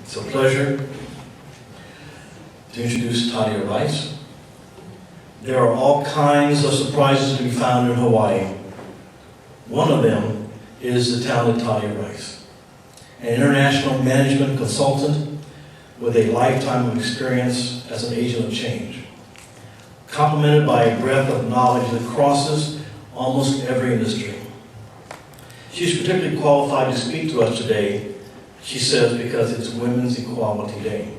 It's a pleasure to introduce Tadia Rice. There are all kinds of surprises to be found in Hawaii. One of them is the talented Tadia Rice, an international management consultant with a lifetime of experience as an agent of change, complemented by a breadth of knowledge that crosses almost every industry. She's particularly qualified to speak to us today, she says, because it's Women's Equality Day.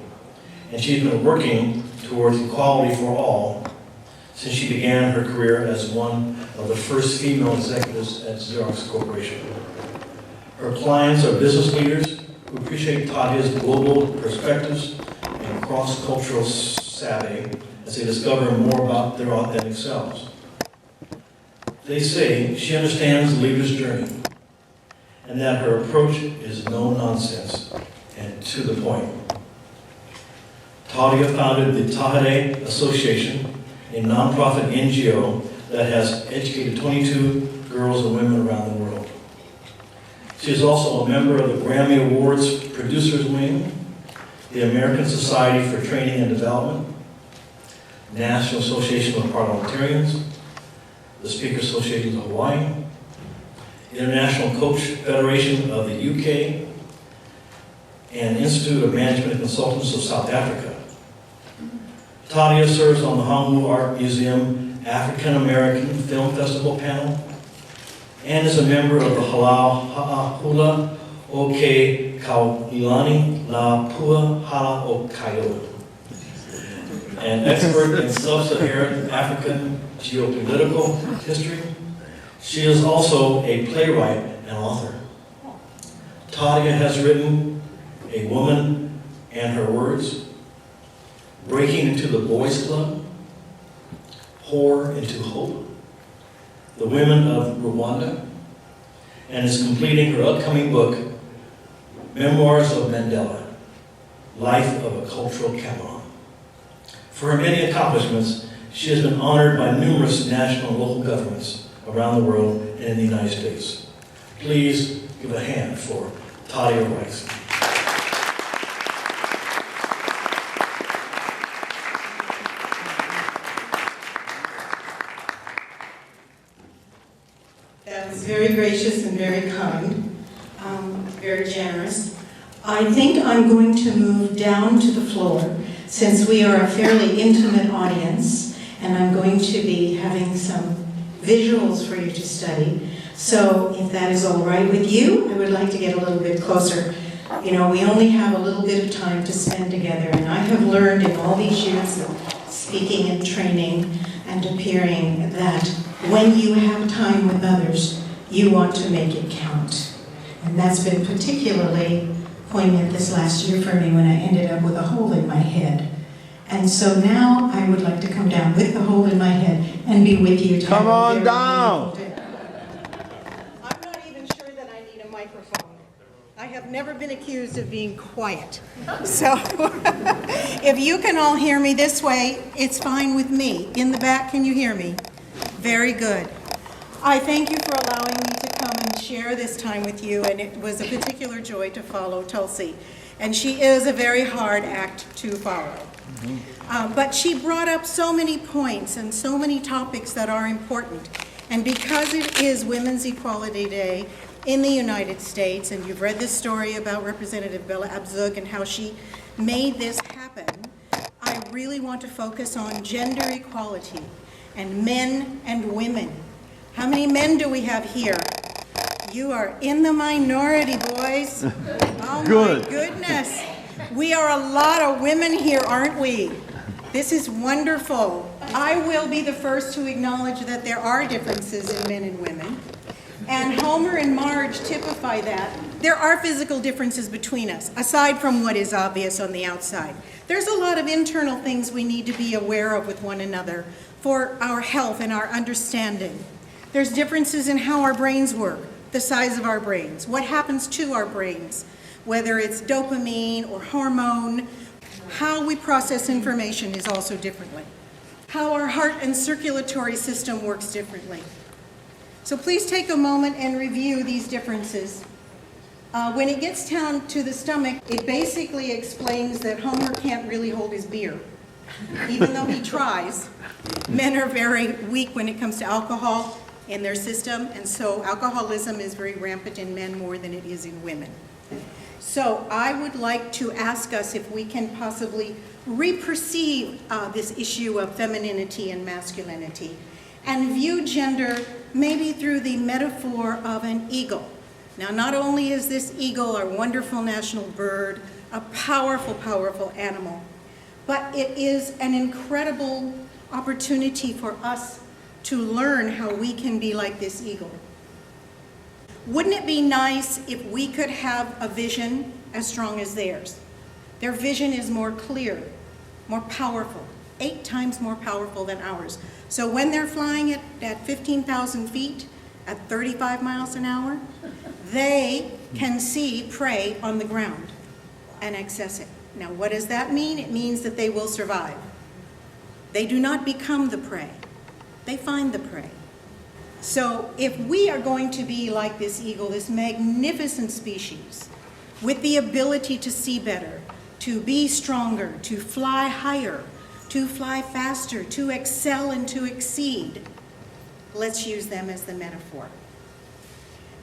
And she's been working towards equality for all since she began her career as one of the first female executives at Xerox Corporation. Her clients are business leaders who appreciate Tadia's global perspectives and cross-cultural savvy as they discover more about their authentic selves. They say she understands the leader's journey and that her approach is no nonsense and to the point. Tadia founded the Tahare Association, a nonprofit NGO that has educated 22 girls and women around the world. She is also a member of the Grammy Awards Producers Wing, the American Society for Training and Development, National Association of Parliamentarians, the Speaker Association of Hawaii, International Coach Federation of the UK, and Institute of Management and Consultants of South Africa. Tadia serves on the Honolulu Art Museum African American Film Festival panel and is a member of the Hula o ke Kailani La Pua Hala o Kaio, an expert in sub-Saharan African geopolitical history. She is also a playwright and author. Tadia has written A Woman and Her Words, Breaking into the Boys Club, Pour into Hope, The Women of Rwanda, and is completing her upcoming book, Memoirs of Mandela, Life of a Cultural Chameleon. For her many accomplishments, she has been honored by numerous national and local governments around the world and in the United States. Please give a hand for Tadia Rice. That was very gracious and very kind, very generous. I think I'm going to move down to the floor since we are a fairly intimate audience, and I'm going to be having some visuals for you to study. So if that is all right with you, I would like to get a little bit closer. You know, we only have a little bit of time to spend together, and I have learned in all these years of speaking and training and appearing that when you have time with others, you want to make it count. And that's been particularly poignant this last year for me when I ended up with a hole in my head. And so now I would like to come down with the hole in my head and be with you. Come on down. I'm not even sure that I need a microphone. I have never been accused of being quiet. So if you can all hear me this way, it's fine with me. In the back, can you hear me? Very good. I thank you for allowing me to come and share this time with you, and it was a particular joy to follow Tulsi. And she is a very hard act to follow. But she brought up so many points and so many topics that are important. And because it is Women's Equality Day in the United States, and you've read this story about Representative Bella Abzug and how she made this happen, I really want to focus on gender equality and men and women. How many men do we have here? You are in the minority, boys. Oh Good. My goodness. We are a lot of women here, aren't we? This is wonderful. I will be the first to acknowledge that there are differences in men and women. And Homer and Marge typify that. There are physical differences between us, aside from what is obvious on the outside. There's a lot of internal things we need to be aware of with one another for our health and our understanding. There's differences in how our brains work, the size of our brains, what happens to our brains, whether it's dopamine or hormone. How we process information is also differently. How our heart and circulatory system works differently. So please take a moment and review these differences. When it gets down to the stomach, it basically explains that Homer can't really hold his beer. Even though he tries, men are very weak when it comes to alcohol in their system, and so alcoholism is very rampant in men more than it is in women. So I would like to ask us if we can possibly re-perceive this issue of femininity and masculinity and view gender maybe through the metaphor of an eagle. Now, not only is this eagle our wonderful national bird, a powerful, powerful animal, but it is an incredible opportunity for us to learn how we can be like this eagle. Wouldn't it be nice if we could have a vision as strong as theirs? Their vision is more clear, more powerful, 8 times more powerful than ours. So when they're flying at 15,000 feet at 35 miles an hour, they can see prey on the ground and access it. Now, what does that mean? It means that they will survive. They do not become the prey. They find the prey. So if we are going to be like this eagle, this magnificent species, with the ability to see better, to be stronger, to fly higher, to fly faster, to excel and to exceed, let's use them as the metaphor.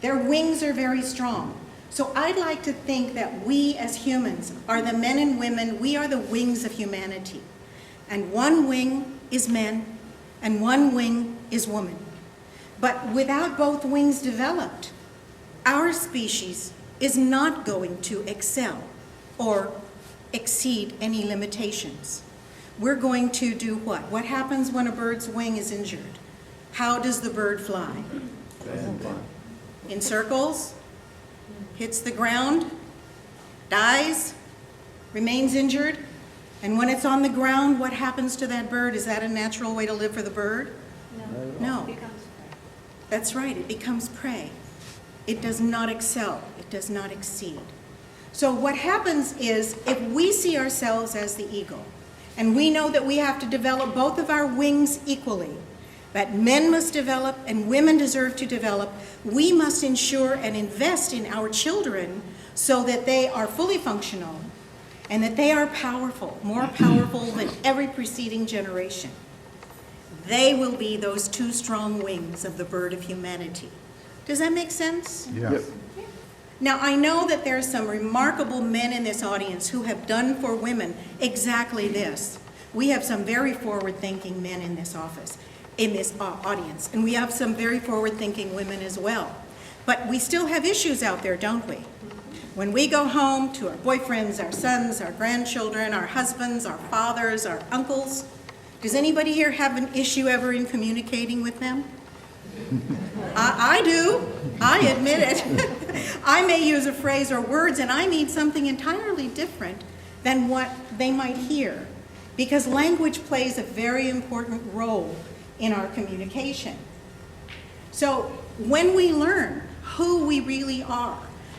Their wings are very strong. So I'd like to think that we as humans are the men and women, we are the wings of humanity. And one wing is men, and one wing is woman. But without both wings developed, our species is not going to excel or exceed any limitations. We're going to do what? What happens when a bird's wing is injured? How does the bird fly? In circles, hits the ground, dies, remains injured, and when it's on the ground, what happens to that bird? Is that a natural way to live for the bird? No. It becomes prey. That's right, it becomes prey. It does not excel, it does not exceed. So what happens is, if we see ourselves as the eagle, and we know that we have to develop both of our wings equally, that men must develop and women deserve to develop, we must ensure and invest in our children so that they are fully functional and that they are powerful, more powerful than every preceding generation. They will be those 2 strong wings of the bird of humanity. Does that make sense? Yes. Now, I know that there are some remarkable men in this audience who have done for women exactly this. We have some very forward-thinking men in this office, in this audience, and we have some very forward-thinking women as well. But we still have issues out there, don't we? When we go home to our boyfriends, our sons, our grandchildren, our husbands, our fathers, our uncles, does anybody here have an issue ever in communicating with them? I do. I admit it. I may use a phrase or words and I need something entirely different than what they might hear, because language plays a very important role in our communication. So when we learn who we really are,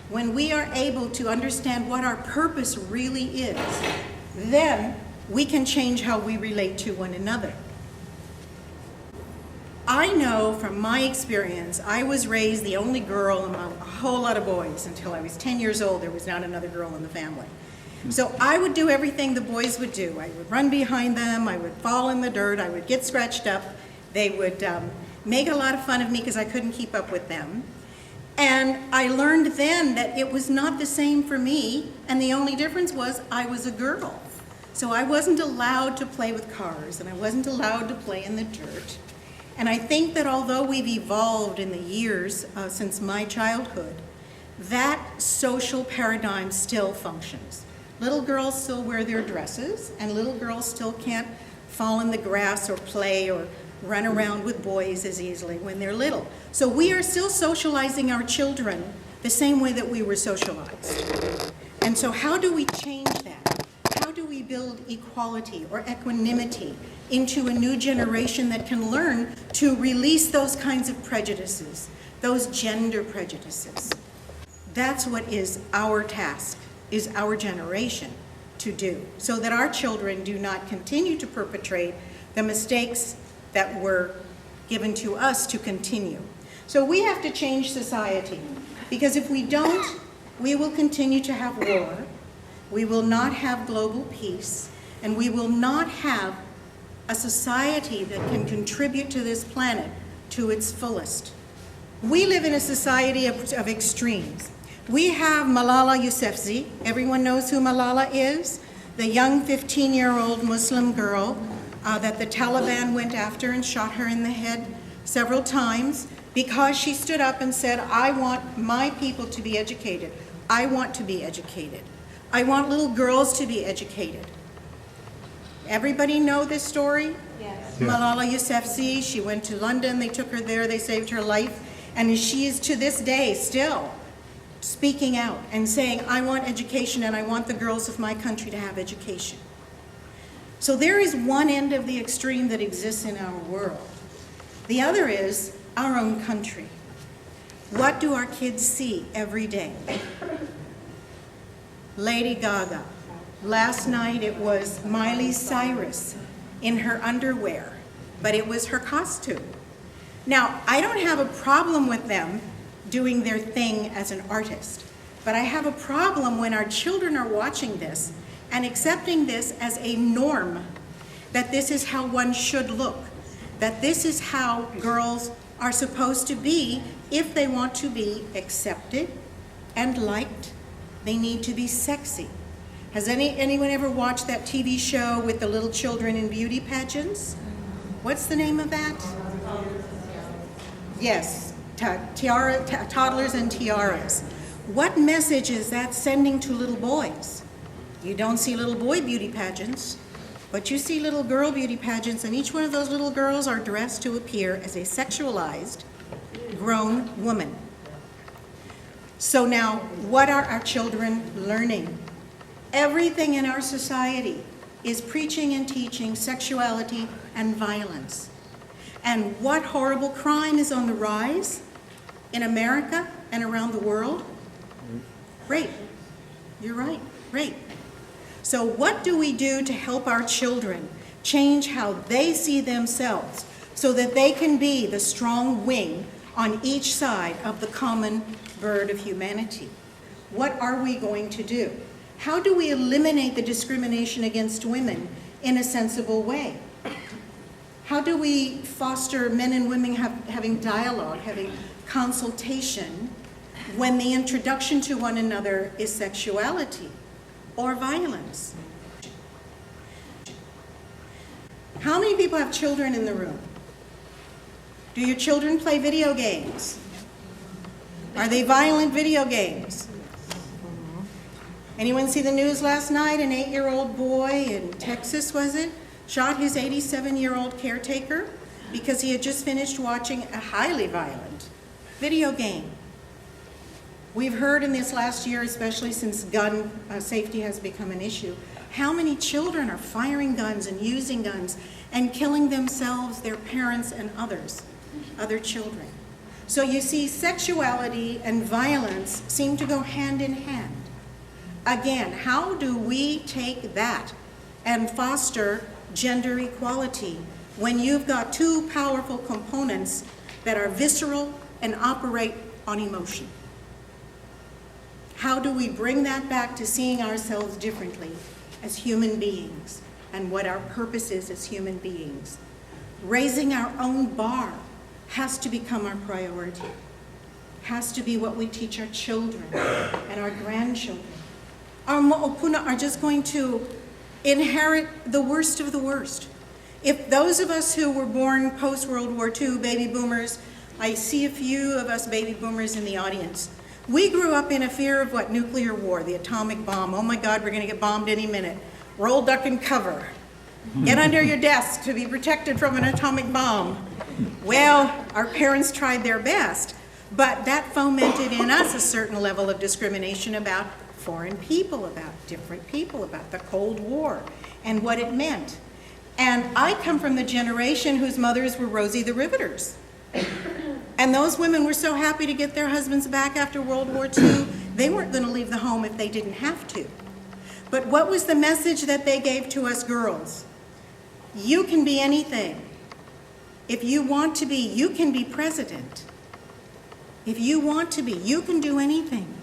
when we are able to understand what our purpose really is, then we can change how we relate to one another. I know from my experience, I was raised the only girl among a whole lot of boys. Until I was 10 years old, there was not another girl in the family. So I would do everything the boys would do. I would run behind them, I would fall in the dirt, I would get scratched up. They would make a lot of fun of me because I couldn't keep up with them. And I learned then that it was not the same for me, and the only difference was I was a girl. So I wasn't allowed to play with cars, and I wasn't allowed to play in the dirt. And I think that although we've evolved in the years since my childhood, that social paradigm still functions. Little girls still wear their dresses, and little girls still can't fall in the grass or play or run around with boys as easily when they're little. So we are still socializing our children the same way that we were socialized. And so how do we change that? How do we build equality or equanimity into a new generation that can learn to release those kinds of prejudices, those gender prejudices? That's what is our task, is our generation to do, so that our children do not continue to perpetrate the mistakes that were given to us to continue. So we have to change society, because if we don't, we will continue to have war, we will not have global peace, and we will not have a society that can contribute to this planet to its fullest. We live in a society of extremes. We have Malala Yousafzai. Everyone knows who Malala is? The young 15-year-old Muslim girl that the Taliban went after and shot her in the head several times because she stood up and said, I want my people to be educated. I want to be educated. I want little girls to be educated. Everybody know this story? Yes. Malala Yousafzai, she went to London, they took her there, they saved her life, and she is to this day still speaking out and saying, I want education and I want the girls of my country to have education. So there is one end of the extreme that exists in our world. The other is our own country. What do our kids see every day? Lady Gaga. Last night it was Miley Cyrus in her underwear, but it was her costume. Now, I don't have a problem with them doing their thing as an artist, but I have a problem when our children are watching this and accepting this as a norm, that this is how one should look, that this is how girls are supposed to be if they want to be accepted and liked. They need to be sexy. Has anyone ever watched that TV show with the little children in beauty pageants? What's the name of that? Yes, Toddlers and Tiaras. What message is that sending to little boys? You don't see little boy beauty pageants, but you see little girl beauty pageants, and each one of those little girls are dressed to appear as a sexualized, grown woman. So now, what are our children learning? Everything in our society is preaching and teaching sexuality and violence. And what horrible crime is on the rise in America and around the world? Rape. You're right, rape. So what do we do to help our children change how they see themselves so that they can be the strong wing on each side of the common bird of humanity? What are we going to do? How do we eliminate the discrimination against women in a sensible way? How do we foster men and women having dialogue, having consultation, when the introduction to one another is sexuality or violence? How many people have children in the room? Do your children play video games? Are they violent video games? Anyone see the news last night? An 8-year-old boy in Texas, was it, shot his 87-year-old caretaker because he had just finished watching a highly violent video game. We've heard in this last year, especially since gun safety has become an issue, how many children are firing guns and using guns and killing themselves, their parents, and others, other children. So you see, sexuality and violence seem to go hand in hand. Again, how do we take that and foster gender equality when you've got two powerful components that are visceral and operate on emotion? How do we bring that back to seeing ourselves differently as human beings and what our purpose is as human beings? Raising our own bar has to become our priority, has to be what we teach our children and our grandchildren. Our mo'opuna are just going to inherit the worst of the worst. If those of us who were born post-World War II, baby boomers, I see a few of us baby boomers in the audience. We grew up in a fear of what? Nuclear war, the atomic bomb. Oh my God, we're gonna get bombed any minute. Roll, duck, and cover. Get under your desk to be protected from an atomic bomb. Well, our parents tried their best, but that fomented in us a certain level of discrimination about foreign people, about different people, about the Cold War and what it meant. And I come from the generation whose mothers were Rosie the Riveters. And those women were so happy to get their husbands back after World War II, they weren't going to leave the home if they didn't have to. But what was the message that they gave to us girls? You can be anything. If you want to be, you can be president. If you want to be, you can do anything.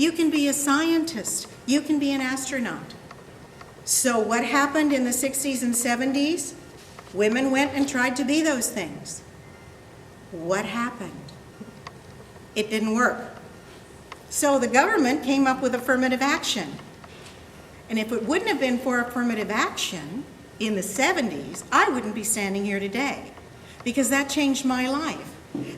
You can be a scientist. You can be an astronaut. So what happened in the 60s and 70s? Women went and tried to be those things. What happened? It didn't work. So the government came up with affirmative action. And if it wouldn't have been for affirmative action in the 70s, I wouldn't be standing here today, because that changed my life.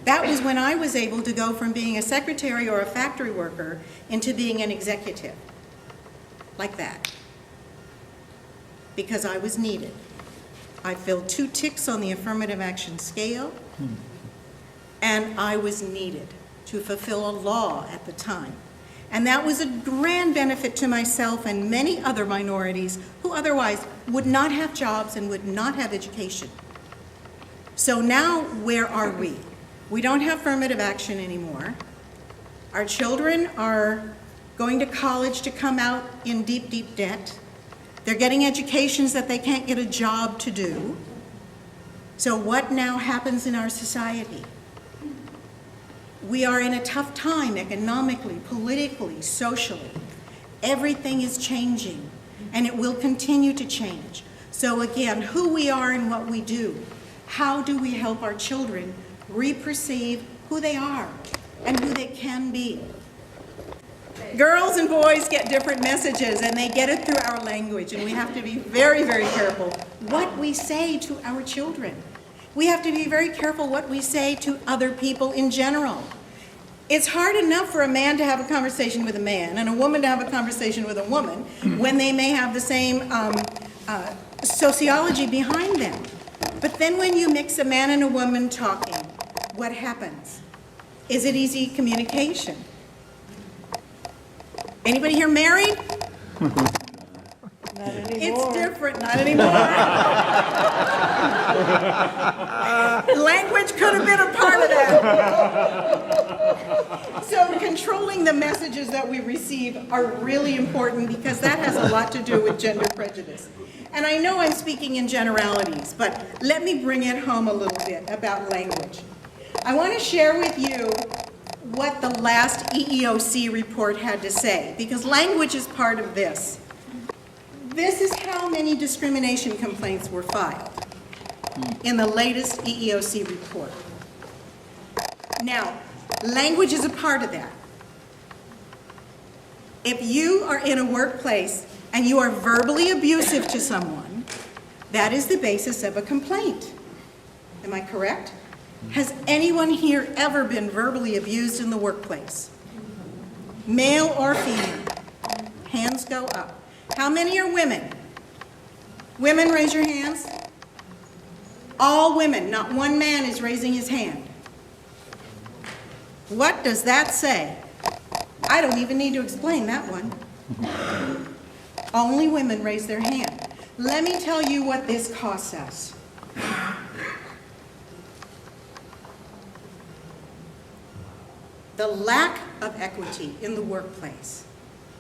That was when I was able to go from being a secretary or a factory worker into being an executive, like that, because I was needed. I filled 2 ticks on the affirmative action scale, and I was needed to fulfill a law at the time. And that was a grand benefit to myself and many other minorities who otherwise would not have jobs and would not have education. So now, where are we? We don't have affirmative action anymore. Our children are going to college to come out in deep, deep debt. They're getting educations that they can't get a job to do. So what now happens in our society? We are in a tough time economically, politically, socially. Everything is changing, and it will continue to change. So again, who we are and what we do, how do we help our children re-perceive who they are and who they can be? Girls and boys get different messages, and they get it through our language, and we have to be very, very careful what we say to our children. We have to be very careful what we say to other people in general. It's hard enough for a man to have a conversation with a man and a woman to have a conversation with a woman when they may have the same sociology behind them. But then when you mix a man and a woman talking, what happens? Is it easy communication? Anybody here married? Not anymore. It's different, not anymore. Language could have been a part of that. So controlling the messages that we receive are really important, because that has a lot to do with gender prejudice. And I know I'm speaking in generalities, but let me bring it home a little bit about language. I want to share with you what the last EEOC report had to say, because language is part of this. This is how many discrimination complaints were filed in the latest EEOC report. Now, language is a part of that. If you are in a workplace and you are verbally abusive to someone, that is the basis of a complaint. Am I correct? Has anyone here ever been verbally abused in the workplace? Male or female? Hands go up. How many are women? Women, raise your hands. All women, not one man is raising his hand. What does that say? I don't even need to explain that one. Only women raise their hand. Let me tell you what this costs us. The lack of equity in the workplace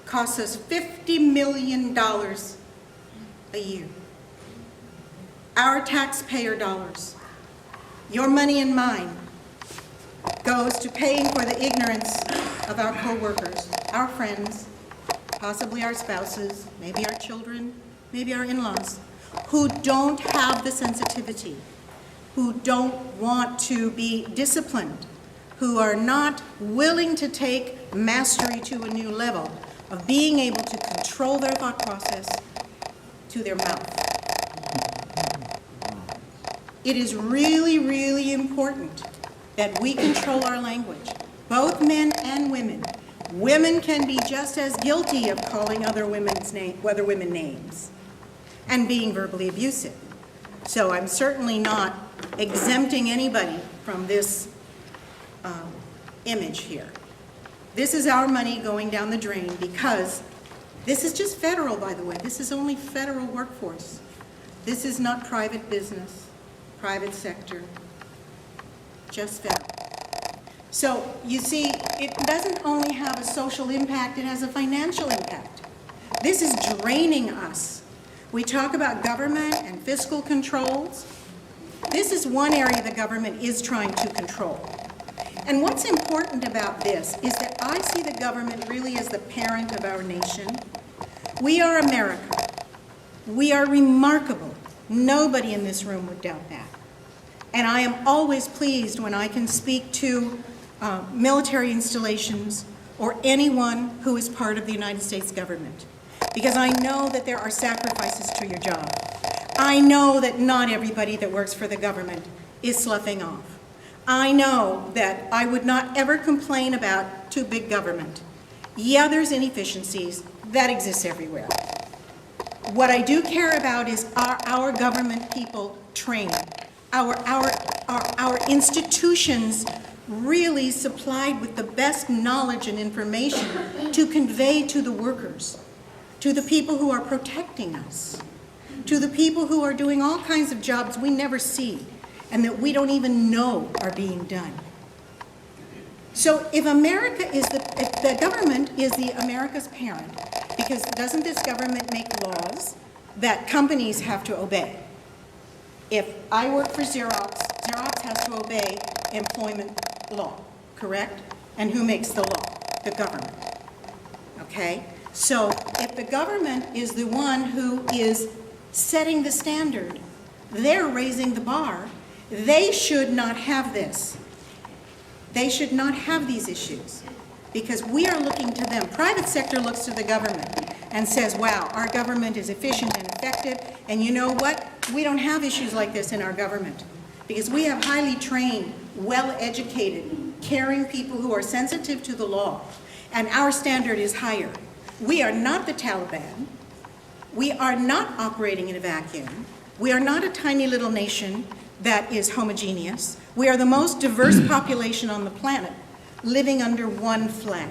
costs us $50 million a year. Our taxpayer dollars, your money and mine, goes to paying for the ignorance of our coworkers, our friends, possibly our spouses, maybe our children, maybe our in-laws, who don't have the sensitivity, who don't want to be disciplined, who are not willing to take mastery to a new level of being able to control their thought process to their mouth. It is really, really important that we control our language, both men and women. Women can be just as guilty of calling other women names and being verbally abusive. So I'm certainly not exempting anybody from this image here. This is our money going down the drain, because this is just federal, by the way. This is only federal workforce. This is not private business, private sector, just federal. So you see, it doesn't only have a social impact, it has a financial impact. This is draining us. We talk about government and fiscal controls. This is one area the government is trying to control. And what's important about this is that I see the government really as the parent of our nation. We are America. We are remarkable. Nobody in this room would doubt that. And I am always pleased when I can speak to military installations or anyone who is part of the United States government, because I know that there are sacrifices to your job. I know that not everybody that works for the government is sloughing off. I know that I would not ever complain about too big government. Yeah, there's inefficiencies. That exists everywhere. What I do care about is our government people trained, our institutions really supplied with the best knowledge and information to convey to the workers, to the people who are protecting us, to the people who are doing all kinds of jobs we never see and that we don't even know are being done. So if the government is America's parent, because doesn't this government make laws that companies have to obey? If I work for Xerox, Xerox has to obey employment law, correct? And who makes the law? The government. Okay? So if the government is the one who is setting the standard, they're raising the bar, they should not have this. They should not have these issues because we are looking to them. Private sector looks to the government and says, wow, our government is efficient and effective, and you know what? We don't have issues like this in our government because we have highly trained, well-educated, caring people who are sensitive to the law, and our standard is higher. We are not the Taliban. We are not operating in a vacuum. We are not a tiny little nation that is homogeneous. We are the most diverse population on the planet living under one flag.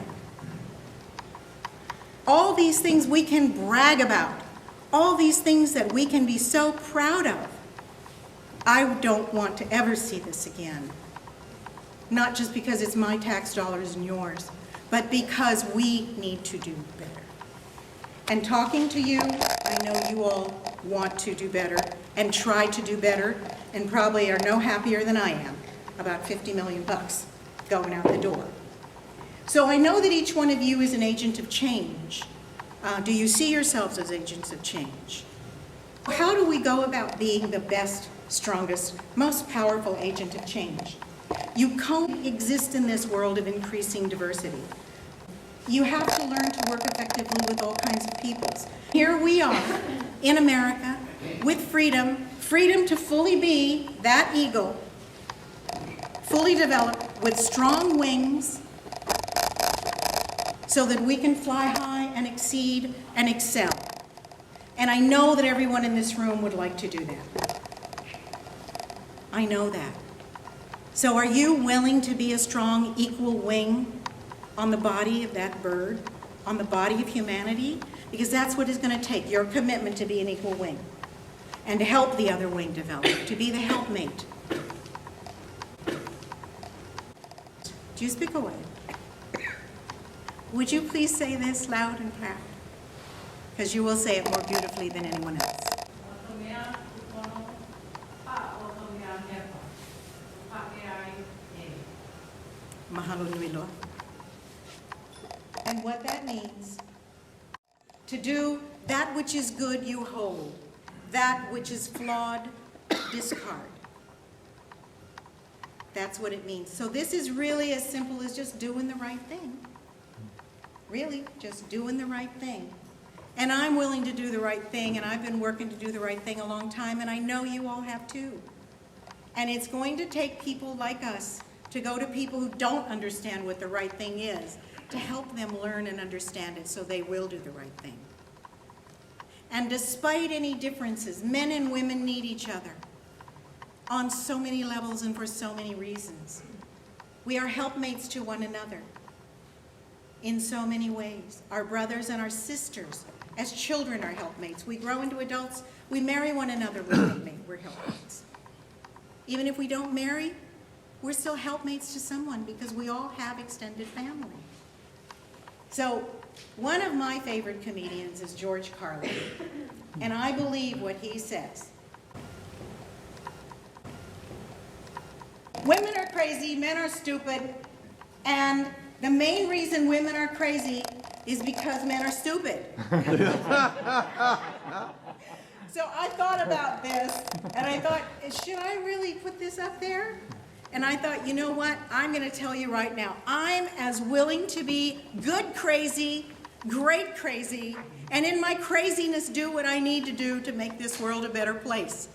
All these things we can brag about, all these things that we can be so proud of. I don't want to ever see this again. Not just because it's my tax dollars and yours, but because we need to do better. And talking to you, I know you all want to do better and try to do better and probably are no happier than I am about 50 million bucks going out the door. So I know that each one of you is an agent of change. Do you see yourselves as agents of change? How do we go about being the best, strongest, most powerful agent of change? You coexist in this world of increasing diversity. You have to learn to work effectively with all kinds of peoples. Here we are in America with freedom, freedom to fully be that eagle, fully developed with strong wings so that we can fly high and exceed and excel. And I know that everyone in this room would like to do that. I know that. So are you willing to be a strong, equal wing on the body of that bird, on the body of humanity? Because that's what it's going to take, your commitment to be an equal wing and to help the other wing develop, to be the helpmate. Do you speak away? Would you please say this loud and proud? Because you will say it more beautifully than anyone else. Mahalo nui loa. And what that means, to do that which is good you hold, that which is flawed discard. That's what it means. So this is really as simple as just doing the right thing. Really, just doing the right thing. And I'm willing to do the right thing, and I've been working to do the right thing a long time, and I know you all have too. And it's going to take people like us to go to people who don't understand what the right thing is, to help them learn and understand it so they will do the right thing. And despite any differences, men and women need each other on so many levels and for so many reasons. We are helpmates to one another in so many ways. Our brothers and our sisters, as children, are helpmates. We grow into adults, we marry one another, we're helpmates. Even if we don't marry, we're still helpmates to someone because we all have extended family. So one of my favorite comedians is George Carlin, and I believe what he says. Women are crazy, men are stupid, and the main reason women are crazy is because men are stupid. So I thought about this, and I thought, should I really put this up there? And I thought, you know what? I'm going to tell you right now. I'm as willing to be good crazy, great crazy, and in my craziness do what I need to do to make this world a better place.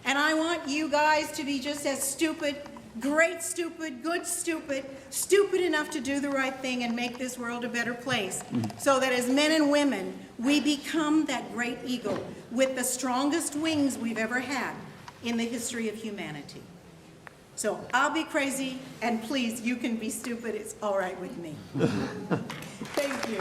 And I want you guys to be just as stupid, great stupid, good stupid, stupid enough to do the right thing and make this world a better place. So that as men and women, we become that great eagle with the strongest wings we've ever had in the history of humanity. So I'll be crazy, and please, you can be stupid. It's all right with me. Thank you.